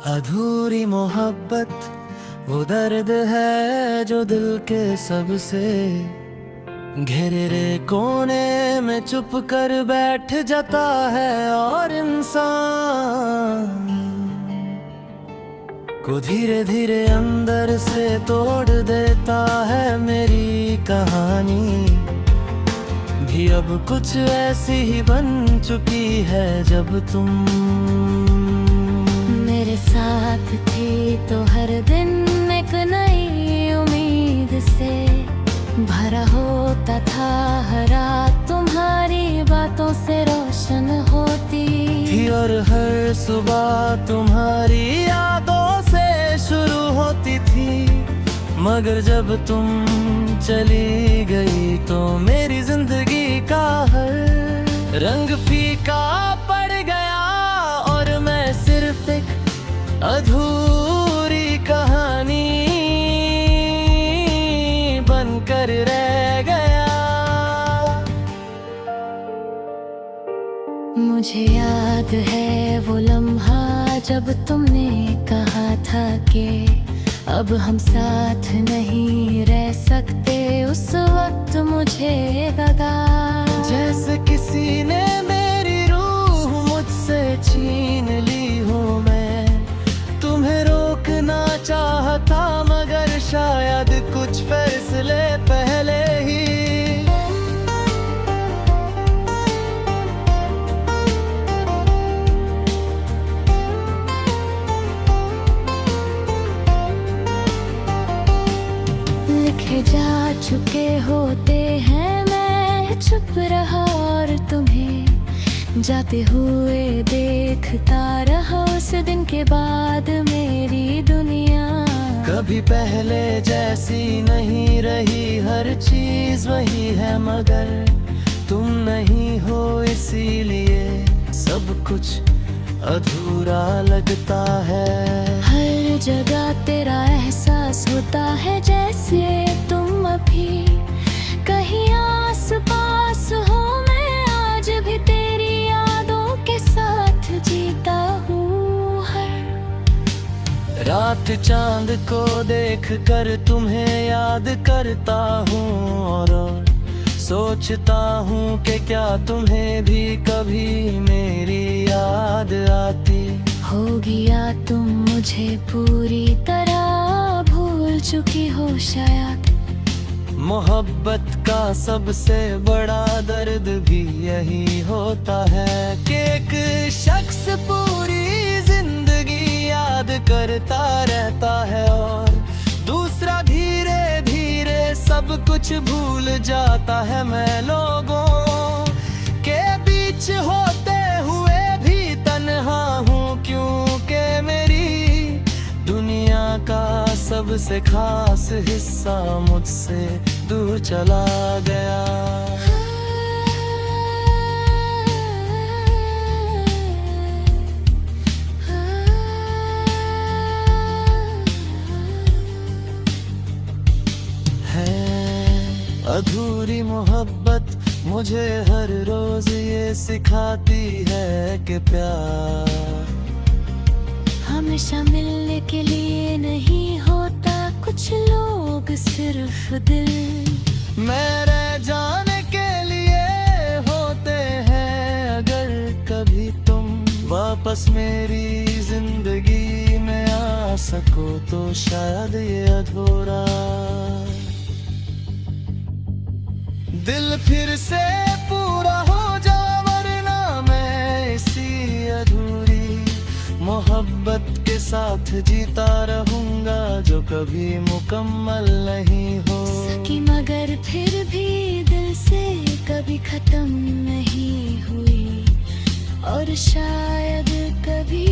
अधूरी मोहब्बत वो दर्द है जो दिल के सबसे गहरे कोने में चुप कर बैठ जाता है, और इंसान को धीरे धीरे अंदर से तोड़ देता है। मेरी कहानी भी अब कुछ ऐसी ही बन चुकी है। जब तुम मेरे साथ थी तो हर दिन एक नई उम्मीद से भरा होता था, हर रात तुम्हारी बातों से रोशन होती थी, और हर सुबह तुम्हारी यादों से शुरू होती थी। मगर जब तुम चली गई तो मेरी जिंदगी का हर रंग फीका पड़ गया, और मैं सिर्फ एक अधूरी कहानी बनकर रह गया। मुझे याद है वो लम्हा जब तुमने कहा था कि अब हम साथ नहीं रह सकते। उस वक्त मुझे लगा जैसे किसी ने मेरी रूह मुझसे छीन ली हो। मैं तुम्हें रोकना चाहता, मगर शायद कुछ फैसले पहले ही लिखे जा चुके होते हैं। मैं चुप रहा और तुम्हें जाते हुए देखता रहा। उस दिन के बाद मेरी दुनिया कभी पहले जैसी नहीं रही। हर चीज वही है मगर तुम नहीं हो, इसीलिए सब कुछ अधूरा लगता है। हर जगह तेरा एहसास होता है जैसे तुम अभी कहीं आस पास हो। मैं आज भी तेरी यादों के साथ जीता हूँ। हर रात चांद को देख कर तुम्हें याद करता हूँ, और सोचता हूँ कि क्या तुम्हें भी कभी मेरी याद आती होगी, या तुम मुझे पूरी तरह भूल चुकी हो शायद। मोहब्बत का सबसे बड़ा दर्द भी यही होता है कि एक शख्स पूरी जिंदगी याद करता रहता है, और दूसरा धीरे धीरे सब कुछ भूल जाता है। मैं लोगों के बीच होते हुए भी तन्हा हूँ, क्योंकि मेरी दुनिया का सबसे खास हिस्सा मुझसे दूर चला गया। अधूरी मोहब्बत मुझे हर रोज ये सिखाती है कि प्यार हमेशा मिलने के लिए नहीं होता। कुछ लोग सिर्फ दिल में रह जाने के लिए होते हैं। अगर कभी तुम वापस मेरी जिंदगी में आ सको तो शायद ये अधूरा दिल फिर से पूरा हो जा, वरना मैं इसी अधूरी मोहब्बत के साथ जीता रहूंगा जो कभी मुकम्मल नहीं हो सकी, मगर फिर भी दिल से कभी खत्म नहीं हुई, और शायद कभी